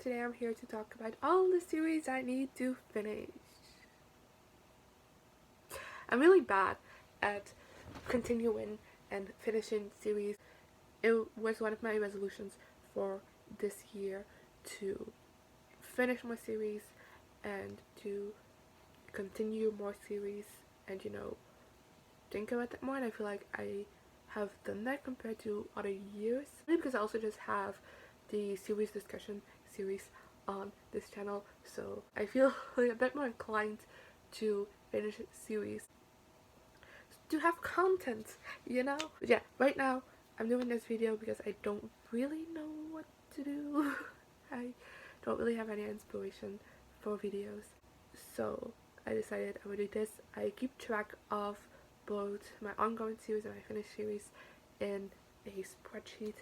today I'm here to talk about all the series I need to finish. I'm really bad at continuing and finishing series. It was one of my resolutions for this year to finish more series and to continue more series and think about that more, and I feel like I have done that compared to other years. Maybe because I also just have the series discussion series on this channel, so I feel like a bit more inclined to finish series to have content, But yeah, right now I'm doing this video because I don't really know what to do. I don't really have any inspiration for videos, so I decided I would do this. I keep track of both my ongoing series and my finished series in a spreadsheet,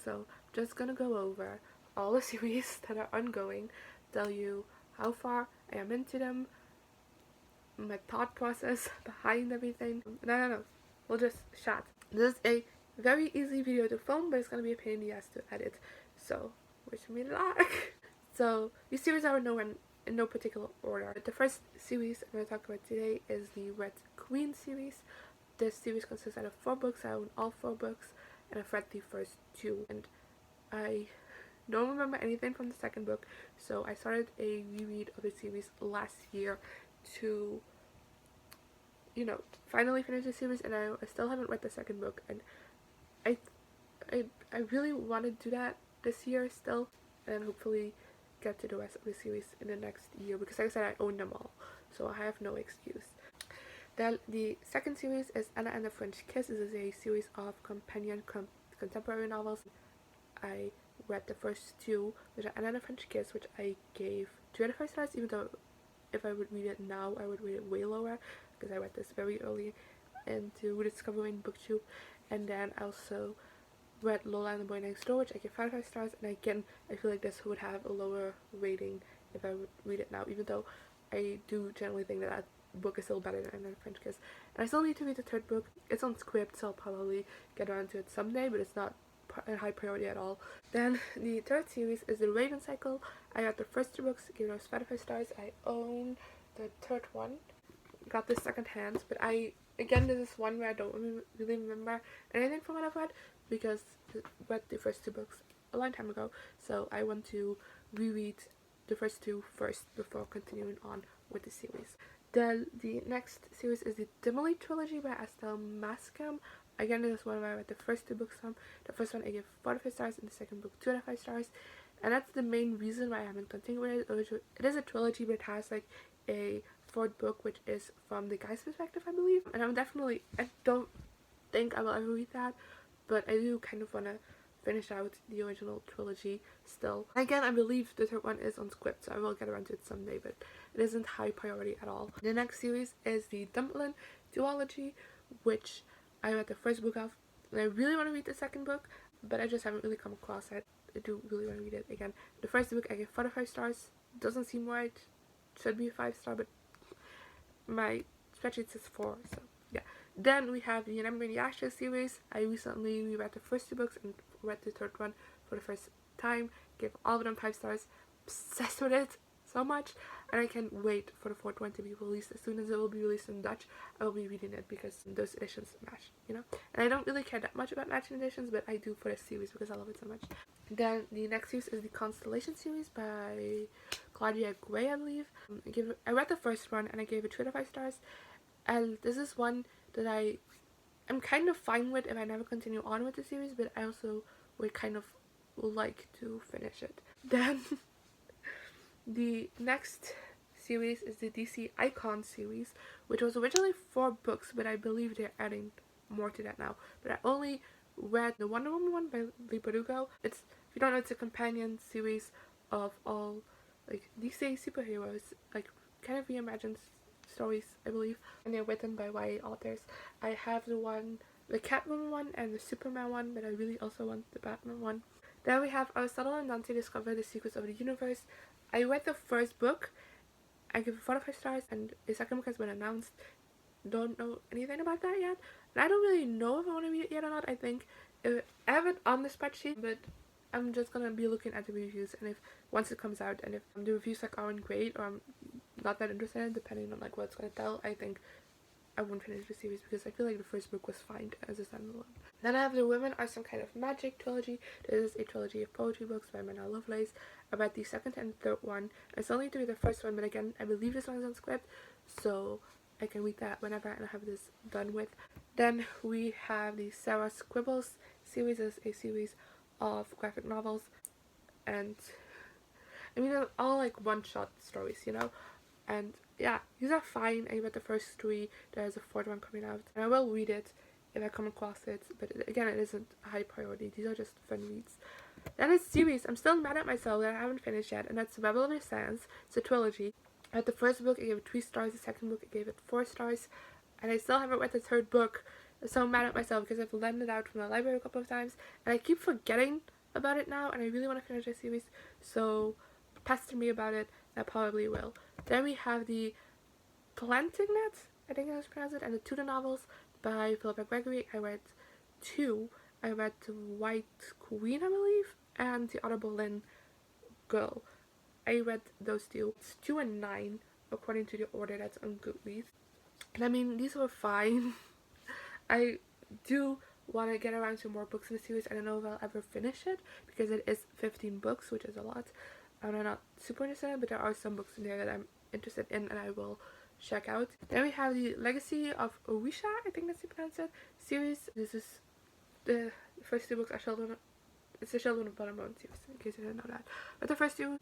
so I'm just gonna go over all the series that are ongoing, tell you how far I am into them, my thought process behind everything. No, we'll just chat. This is a very easy video to film, but it's gonna be a pain in the ass to edit, so wish me luck. So these series are in no particular order. The first series I'm going to talk about today is the Red Queen series. This series consists out of 4 books. I own all 4 books, and I've read the first 2, and I don't remember anything from the second book, so I started a reread of the series last year to finally finish the series, and I still haven't read the second book, and I really want to do that this year still, and hopefully get to the rest of the series in the next year, because like I said, I own them all, so I have no excuse. Then the second series is Anna and the French Kiss. This is a series of companion contemporary novels. I read the first 2, which are Anna and the French Kiss, which I gave 2 out of 5 stars, even though if I would read it now I would rate it way lower, because I read this very early into rediscovering booktube. And then I also read Lola and the Boy Next Door, which I gave 5 stars, and again I feel like this would have a lower rating if I would read it now, even though I do generally think that book is still better than Anna and the French Kiss. And I still need to read the third book. It's on script, so I'll probably get around to it someday, but it's not a high priority at all. Then the third series is the Raven Cycle. I got the first 2 books, gave those 5 five-stars. I own the third one, got this second hand, but again this is one where I don't really remember anything from what I've read, because I read the first 2 books a long time ago, so I want to reread the first 2 first before continuing on with the series. Then the next series is the Untitled Trilogy by Estelle Mascam. Again, this is one where I read the first 2 books from. The first one I gave 4 out of 5 stars, and the second book 2 out of 5 stars. And that's the main reason why I haven't continued with it. It is a trilogy, but it has like a 4th book, which is from the guy's perspective, I believe. And I don't think I will ever read that, but I do kind of want to finish out the original trilogy still. Again, I believe the third one is on script, so I will get around to it someday, but it isn't high priority at all. The next series is the Dumpling Duology, which I read the first book of, and I really want to read the second book, but I just haven't really come across it. I do really want to read it again. The first book I gave 4 out of 5 stars. Doesn't seem right. Should be a 5-star, but my spreadsheet says 4, so yeah. Then we have the Nevernight series. I recently reread the first 2 books and read the third one for the first time. Gave all of them 5 stars. Obsessed with it so much, and I can't wait for the 4th one to be released. As soon as it will be released in Dutch, I will be reading it, because those editions match, And I don't really care that much about matching editions, but I do for this series because I love it so much. Then the next series is the Constellation series by Claudia, I believe. I read the first one and I gave it 2 out of 5 stars, and this is one that I'm kind of fine with if I never continue on with the series, but I also would kind of like to finish it. Then the next series is the DC Icon series, which was originally 4 books, but I believe they're adding more to that now. But I only read the Wonder Woman one by Lee Bardugo. If you don't know, it's a companion series of all like DC superheroes, like kind of reimagined stories, I believe, and they're written by YA authors. I have the Catwoman one and the Superman one, but I really also want the Batman one. Then we have Aristotle and Dante Discover the Secrets of the Universe. I read the first book. I give it 4 out of 5 stars, and the second book has been announced. Don't know anything about that yet, and I don't really know if I want to read it yet or not. I think I have it on the spreadsheet, but I'm just gonna be looking at the reviews, and if once it comes out, and if the reviews like aren't great, or I'm not that interested in, depending on like what it's gonna tell, I think I won't finish the series, because I feel like the first book was fine as a standalone. Then I have The Women Are Some Kind of Magic trilogy. This is a trilogy of poetry books by Myrna Lovelace. I read the second and third one. I still need to read the first one, but again, I believe this one is on script, so I can read that whenever and I have this done with. Then we have the Sarah Scribbles series. This is a series of graphic novels, and I mean they're all like one-shot stories, you know, and yeah, these are fine. I read the first three. There's a fourth one coming out, and I will read it if I come across it, but again, it isn't a high priority. These are just fun reads. Then a series I'm still mad at myself that I haven't finished yet, and that's Rebel of the Sands. It's a trilogy. I read the first book, I gave it 3 stars. The second book, I gave it 4 stars, and I still haven't read the third book. I'm so mad at myself because I've lent it out from the library a couple of times, and I keep forgetting about it now, and I really want to finish the series, so pester me about it, and I probably will. Then we have the Planting Net, I think that's pronounced it, and the Tudor novels by Philippa Gregory. I read 2. I read The White Queen, I believe, and The Other Boleyn Girl. I read those 2. It's 2 and 9 according to the order that's on Goodreads. And I mean, these were fine. I do want to get around to more books in the series. I don't know if I'll ever finish it because it is 15 books, which is a lot. I'm not super interested in, but there are some books in there that I'm interested in and I will check out. Then we have the Legacy of Orisha, I think that's how you pronounce it, series. This is the first 2 books are Children. It's the Children of Blood and Bone series, in case you didn't know that. But the first 2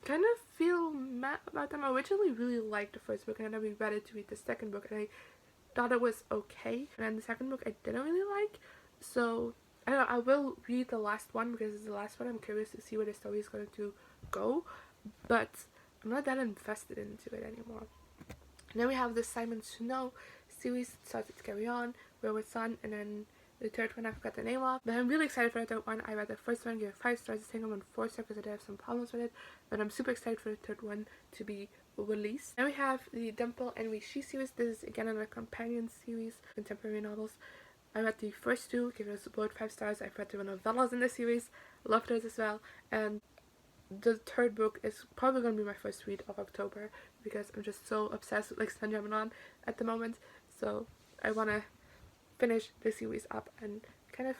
kind of feel mad about them. I originally really liked the first book, and then I read it to read the second book, and I thought it was okay. And then the second book I didn't really like, so I don't know, I will read the last one because it's the last one. I'm curious to see where the story is going to go, but I'm not that invested into it anymore. And then we have the Simon Snow series. It starts to Carry On, Wayward Son, and then the third one I forgot the name of. But I'm really excited for the third one. I read the first one, gave it 5 stars. The second one 4 stars because I did have some problems with it. But I'm super excited for the third one to be released. Then we have the Dimple and We She series. This is again another companion series, contemporary novels. I read the first 2, gave it both 5 stars. I've read the novellas in the series, loved those as well. And the third book is probably going to be my first read of October because I'm just so obsessed with like Sun Gemini at the moment. So I want to finish the series up and kind of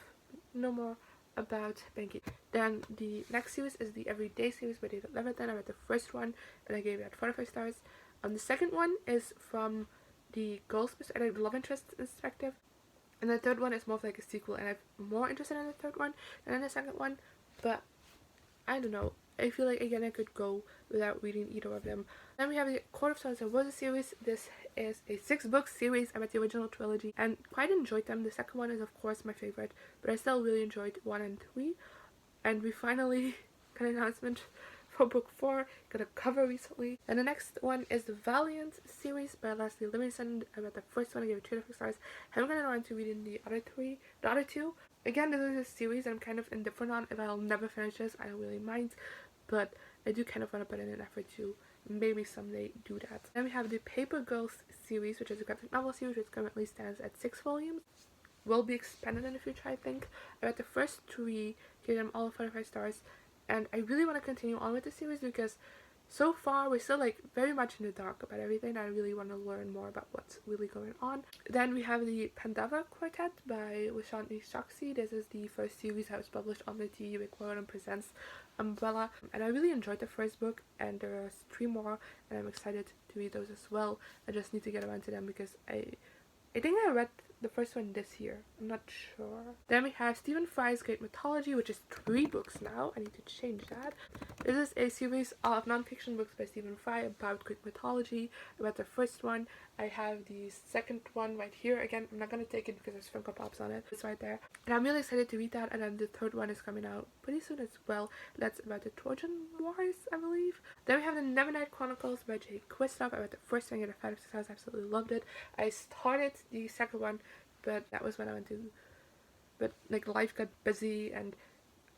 know more about Banky. Then the next series is the Everyday series by David Levitan. I read the first one and I gave it 45 stars. The second one is from the girls' perspective, the love interest perspective, and the third one is more of like a sequel, and I'm more interested in the third one than in the second one, but I don't know. I feel like again I could go without reading either of them. Then we have the Court of Thorns and Roses series. This is a 6-book series. I read the original trilogy and quite enjoyed them. The second one is of course my favorite, but I still really enjoyed 1 and 3. And we finally got an announcement for book 4, got a cover recently. And the next one is the Valiant series by Leslie Lemington. I read the first one, I gave it 2 stars. Haven't gotten around to reading the other two. Again, this is a series I'm kind of indifferent on. If I'll never finish this, I don't really mind, but I do kind of want to put in an effort to maybe someday do that. Then we have the Paper Girls series, which is a graphic novel series which currently stands at 6 volumes. Will be expanded in the future, I think. I read the first 3, gave them all 45 stars, and I really want to continue on with the series because so far we're still like very much in the dark about everything. I really want to learn more about what's really going on. Then we have the Pandava Quartet by Vishani Shakshi. This is the first series that was published on the T. Rick Warren Presents umbrella, and I really enjoyed the first book, and there's 3 more and I'm excited to read those as well. I just need to get around to them because I think I read the first one this year. I'm not sure. Then we have Stephen Fry's Great Mythology, which is 3 books now. I need to change that. This is a series of non-fiction books by Stephen Fry about Greek mythology. I read the first one. I have the second one right here. Again, I'm not going to take it because there's Funko Pops on it. It's right there. And I'm really excited to read that. And then the third one is coming out pretty soon as well. That's about the Trojan Wars, I believe. Then we have the Nevernight Chronicles by J. Kwistoff. I read the first one, I got a 5 stars. I absolutely loved it. I started the second one, but that was when I went to, but like life got busy and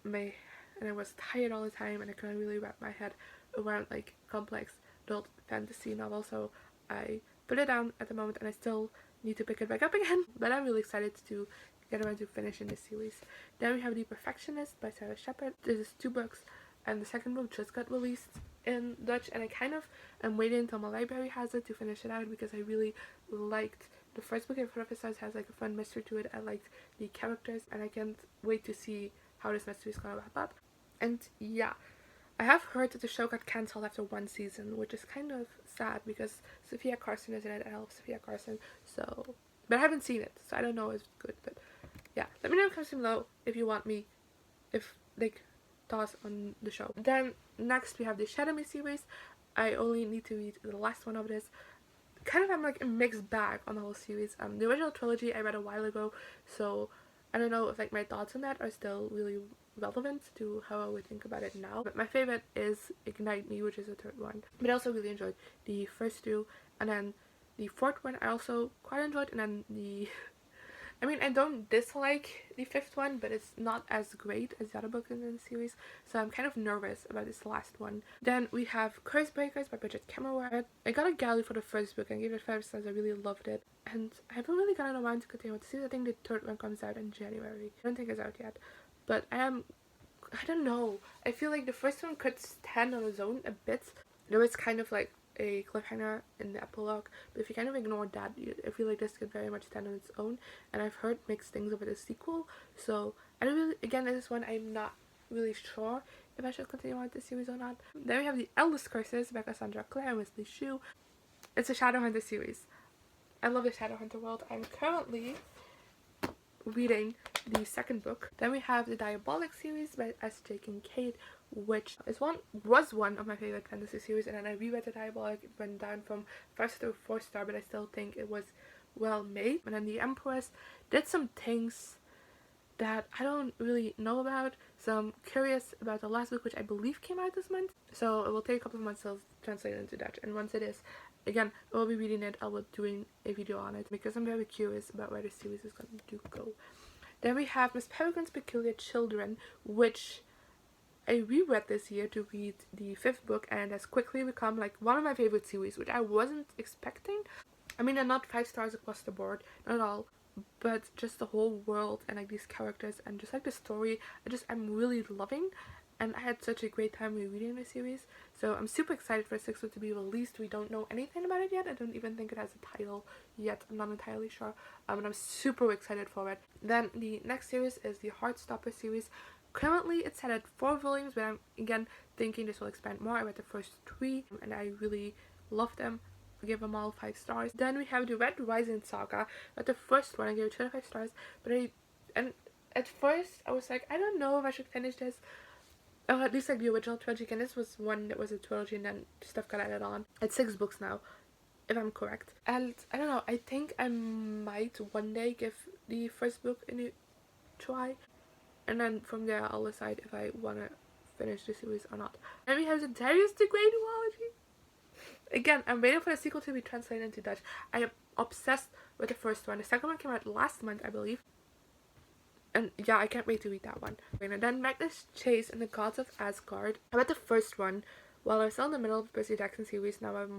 I was tired all the time and I couldn't really wrap my head around like complex adult fantasy novels, so I put it down at the moment and I still need to pick it back up again. But I'm really excited to get around to finishing this series. Then we have The Perfectionist by Shepard. This is 2 books, and the second book just got released in Dutch, and I kind of am waiting until my library has it to finish it out because I really liked the first book. I've heard of it has like a fun mystery to it. I liked the characters, and I can't wait to see how this mystery is gonna wrap up. And yeah, I have heard that the show got cancelled after 1 season, which is kind of sad because Sophia Carson is in it, and I love Sophia Carson, so... But I haven't seen it, so I don't know if it's good, but yeah. Let me know in the comments below if you want me, thoughts on the show. Then, next we have the Shadow Me series. I only need to read the last one of this. Kind of I'm like a mixed bag on the whole series. The original trilogy I read a while ago, so I don't know if like my thoughts on that are still really relevant to how I would think about it now. But my favorite is Ignite Me, which is the 3rd one. But I also really enjoyed the first 2, and then the 4th one I also quite enjoyed, and then I mean, I don't dislike the 5th one, but it's not as great as the other books in the series, so I'm kind of nervous about this last one. Then we have Curse Breakers by Bridget. I got a gallery for the first book and gave it 5 stars. I really loved it, and I haven't really gotten around to continue with the series. I think the 3rd one comes out in January. I don't think it's out yet, but I don't know. I feel like the first one could stand on its own a bit. There was kind of like a cliffhanger in the epilogue, but if you kind of ignore that, I feel like this could very much stand on its own, and I've heard mixed things about the sequel, so I don't really, again, this one I'm not really sure if I should continue on with this series or not. Then we have the Eldest Curses by Cassandra, Clare, and Wesley Shue. It's a Shadowhunter series. I love the Shadowhunter world. I'm currently reading the 2nd book. Then we have the Diabolic series by S.J. Kincaid, which was one of my favorite fantasy series, and then I reread the Diabolic. It went down from 5 star to 4 star, but I still think it was well made. And then the Empress did some things that I don't really know about, so I'm curious about the last book, which I believe came out this month, so it will take a couple of months to translate it into Dutch, and once it is, again, I will be reading it. I will be doing a video on it because I'm very curious about where the series is going to go. Then we have Miss Peregrine's Peculiar Children, which I reread this year to read the 5th book, and has quickly become like one of my favorite series, which I wasn't expecting. I mean, they're not 5 stars across the board, not at all, but just the whole world and like these characters and just like the story, I'm really loving, and I had such a great time rereading the series. So I'm super excited for the 6th book to be released. We don't know anything about it yet. I don't even think it has a title yet. I'm not entirely sure. And I'm super excited for it. Then the next series is the Heartstopper series. Currently it's set at 4 volumes, but I'm again thinking this will expand more. I read the first 3 and I really loved them. I give them all 5 stars. Then we have the Rising Saga. But the first one I gave it 2 out of 5 stars. But at first I was like, I don't know if I should finish this. Oh, at least like the original trilogy, and this was one that was a trilogy and then stuff got added on. It's 6 books now, if I'm correct. And I don't know, I think I might one day give the first book a new try, and then from there I'll decide if I want to finish the series or not. Then we have the Darius the Great duology. Again, I'm waiting for the sequel to be translated into Dutch. I am obsessed with the first one. The second one came out last month, I believe. And yeah, I can't wait to read that one. And then Magnus Chase and the Gods of Asgard. I read the first one while I was still in the middle of the Percy Jackson series. Now I've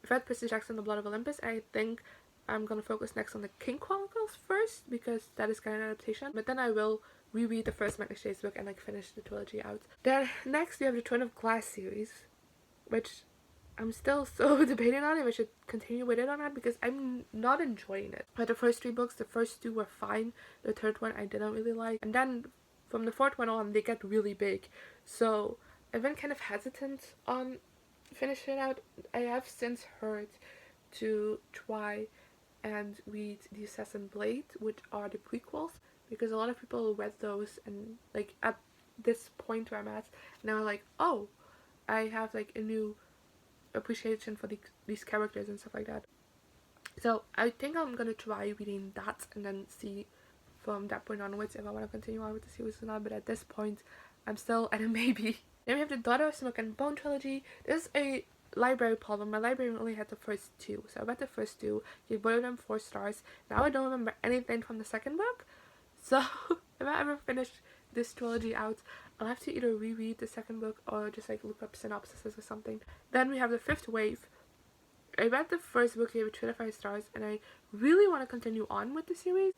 read Percy Jackson, The Blood of Olympus, and I think I'm gonna focus next on the King Chronicles first, because that is kind of an adaptation. But then I will reread the first Magnus Chase book and like finish the trilogy out. Then next we have the Throne of Glass series, which I'm still so debating on if I should continue with it or not, because I'm not enjoying it. But the first 3 books, the first 2 were fine. The 3rd one I didn't really like. And then from the 4th one on, they get really big. So I've been kind of hesitant on finishing it out. I have since heard to try and read The Assassin Blade, which are the prequels, because a lot of people read those, and like at this point where I'm at now, like, oh, I have like a new appreciation for these characters and stuff like that. So I think I'm gonna try reading that and then see from that point onwards if I want to continue on with the series or not, but at this point I'm still at a maybe. Then we have the Daughter of Smoke and Bone trilogy. This is a library problem. My library only had the first 2, so I read the first 2, gave both of them 4 stars. Now I don't remember anything from the 2nd book, so if I ever finish this trilogy out, I'll have to either reread the 2nd book or just like look up synopsises or something. Then we have the 5th wave. I read the first book, gave it 2 out of 5 stars, and I really want to continue on with the series,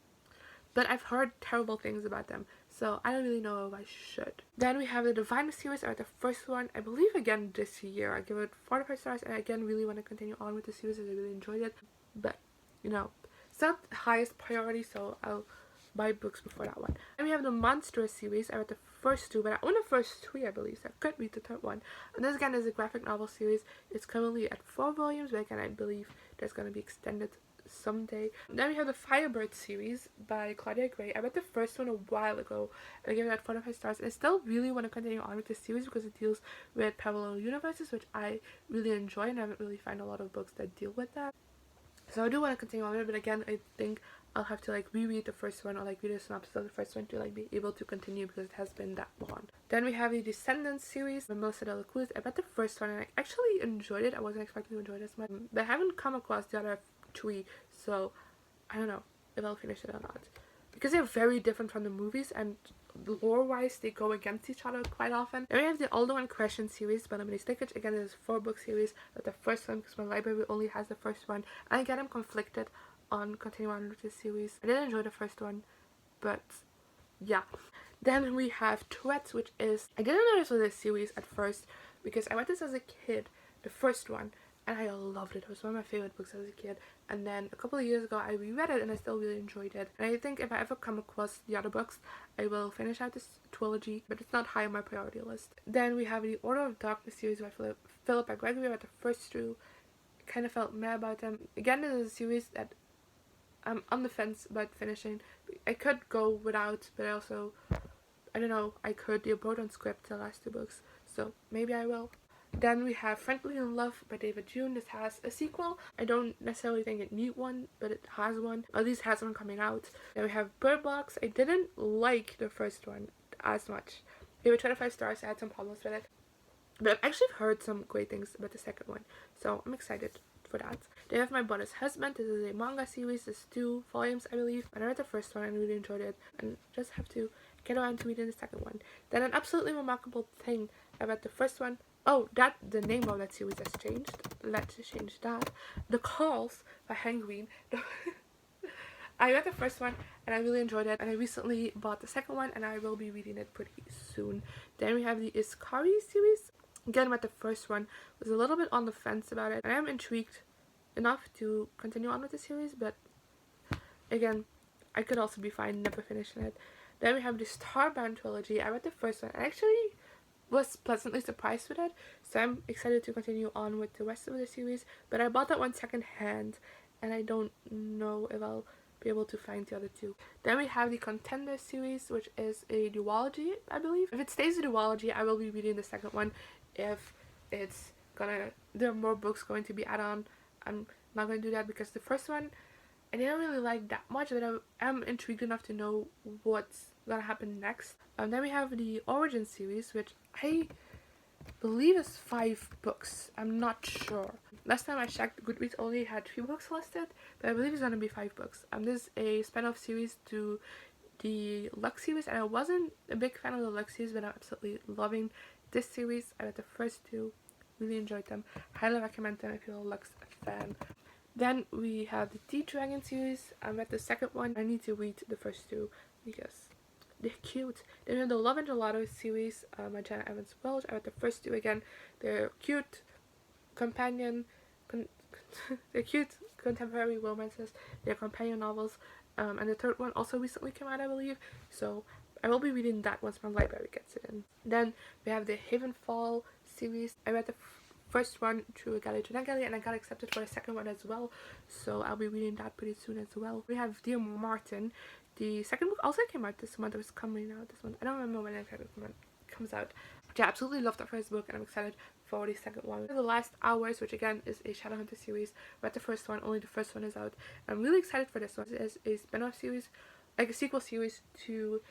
but I've heard terrible things about them, so I don't really know if I should. Then we have the Divine series. I read the first one, I believe, again this year. I give it 4 to 5 stars, and I again really want to continue on with the series as I really enjoyed it. But, you know, it's not the highest priority, so I'll buy books before that one. And we have the Monster series. I read the first 2, but I own the first 3, I believe, so I could read the 3rd one. And this again is a graphic novel series. It's currently at 4 volumes, but again I believe there's going to be extended someday. Then we have the Firebird series by Claudia. I read the first one a while ago, and I gave it 4 to 5 stars, and I still really want to continue on with this series because it deals with parallel universes, which I really enjoy, and I haven't really found a lot of books that deal with that. So I do want to continue on with it, but again, I think I'll have to like reread the first one or like read a synopsis of the first one to like be able to continue because it has been that long. Then we have the Descendants series by Melissa Dela Cruz. I read the first one and I actually enjoyed it. I wasn't expecting to enjoy it as much, but I haven't come across the other 3, so I don't know if I'll finish it or not. Because they're very different from the movies, and lore-wise they go against each other quite often. Then we have the Aldo and Question series by Lemony Snicket. Again, it is a 4-book series, but the first one because my library only has the first one, and again I'm conflicted on continuing on with this series. I did enjoy the first one, but yeah. Then we have Tourette's, which is, I didn't know this was a series at first because I read this as a kid, the first one, and I loved it. It was one of my favorite books as a kid. And then a couple of years ago I reread it and I still really enjoyed it. And I think if I ever come across the other books, I will finish out this trilogy, but it's not high on my priority list. Then we have the Order of Darkness series by Philippa Gregory. I read the first 2. Kind of felt meh about them. Again, this is a series that I'm on the fence about finishing. I could go without, but also, I don't know, I could. They're both on script, the last 2 books, so maybe I will. Then we have Friendly in Love by David June. This has a sequel. I don't necessarily think it needs one, but it has one. Or at least has one coming out. Then we have Bird Box. I didn't like the first one as much. I gave it 25 stars. I had some problems with it, but I've actually heard some great things about the second one, so I'm excited for that. They have My Brother's Husband. This is a manga series. There's 2 volumes, I believe. And I read the first one and really enjoyed it, and just have to get around to reading the second one. Then An Absolutely Remarkable Thing. I read the first one. Oh, the name of that series has changed. Let's change that. The Calls by Hank Green. I read the first one and I really enjoyed it, and I recently bought the second one and I will be reading it pretty soon. Then we have the Iskari series. Again, with the first one, was a little bit on the fence about it. I am intrigued enough to continue on with the series, but again, I could also be fine never finishing it. Then we have the Starbound Trilogy. I read the first one and actually was pleasantly surprised with it, so I'm excited to continue on with the rest of the series. But I bought that one second hand and I don't know if I'll be able to find the other 2. Then we have the Contender series, which is a duology, I believe. If it stays a duology, I will be reading the second one. If it's there are more books going to be added on, I'm not going to do that because the first one I didn't really like that much, but I am intrigued enough to know what's gonna happen next. Then we have the Origin series, which I believe is 5 books. I'm not sure. Last time I checked, Goodreads only had 3 books listed, but I believe it's gonna be 5 books. This is a spin-off series to the Lux series, and I wasn't a big fan of the Lux series, but I'm absolutely loving this series. I read the first 2, really enjoyed them. Highly recommend them if you're a Lux fan. Then we have the Tea Dragon series. I read the second one. I need to read the first 2 because they're cute. Then we have the Love and Gelato series by Jenna Evans Welch. I read the first 2 again. They're cute they're cute contemporary romances. They're companion novels. And the 3rd one also recently came out, I believe. So I will be reading that once my library gets it in. Then we have the Havenfall series. I read the first one through a gallery to that gallery, and I got accepted for the second one as well, so I'll be reading that pretty soon as well. We have Dear Martin. The second book also came out this month. It was coming out this month. I don't remember when it comes out. But yeah, I absolutely love the first book and I'm excited for the second one. The Last Hours, which again is a Shadowhunter series. Read the first one, only the first one is out. I'm really excited for this one. It is a spin-off series, like a sequel series to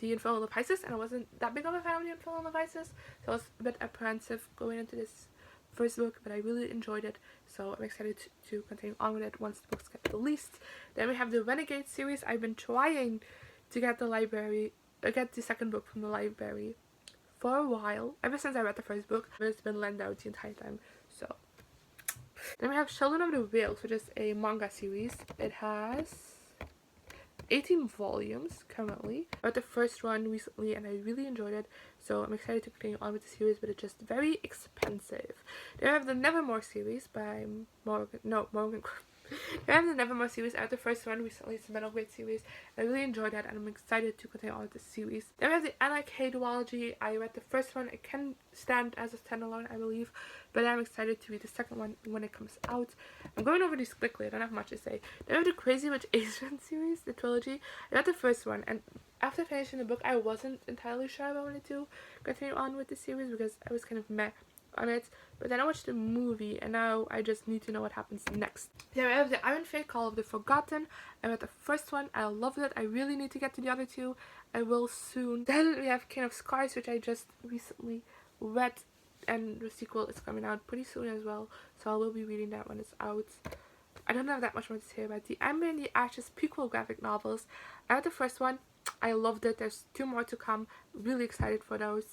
The Infernal Devices, and I wasn't that big of a fan of The Infernal Devices, so I was a bit apprehensive going into this first book, but I really enjoyed it, so I'm excited to continue on with it once the books get released. Then we have the Renegade series. I've been trying to get the second book from the library for a while, ever since I read the first book, but it's been lent out the entire time, so. Then we have Children of the Whales, which is a manga series. It has 18 volumes currently. I read the first one recently and I really enjoyed it, so I'm excited to continue on with the series, but it's just very expensive. They have the Nevermore series by Morgan. I have the Nevermore series. I read the first one recently. It's a middle grade series. I really enjoyed that and I'm excited to continue on with the series. Then we have the NRK duology. I read the first one. It can stand as a standalone, I believe, but I'm excited to read the second one when it comes out. I'm going over these quickly. I don't have much to say. Then we have the Crazy Rich Asians series, the trilogy. I read the first one, and after finishing the book, I wasn't entirely sure if I wanted to continue on with the series because I was kind of meh on it, but then I watched the movie and now I just need to know what happens next. Then I have the Iron Fate Call of the Forgotten. I read the first one. I loved it. I really need to get to the other two. I will soon. Then we have King of Scars, which I just recently read, and the sequel is coming out pretty soon as well, so I will be reading that when it's out. I don't have that much more to say about the Amber and the Ashes prequel graphic novels. I read the first one. I loved it. There's 2 more to come. Really excited for those.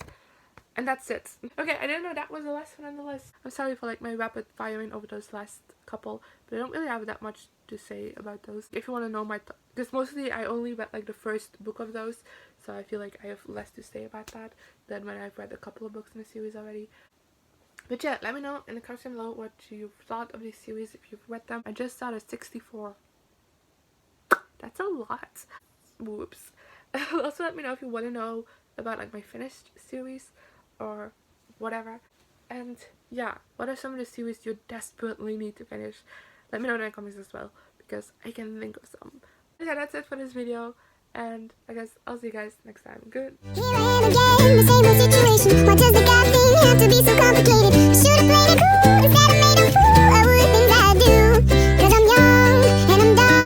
And that's it. Okay, I didn't know that was the last one on the list. I'm sorry for like my rapid firing over those last couple, but I don't really have that much to say about those. If you want to know my because mostly I only read like the first book of those, so I feel like I have less to say about that than when I've read a couple of books in the series already. But yeah, let me know in the comments below what you've thought of these series, if you've read them. I just started 64. That's a lot. Whoops. Also let me know if you want to know about like my finished series or whatever. And yeah, what are some of the series you desperately need to finish? Let me know in the comments as well, because I can think of some. Yeah, that's it for this video, and I guess I'll see you guys next time. Good. Here I am again, the same old situation. Why does the God thing have to be so complicated?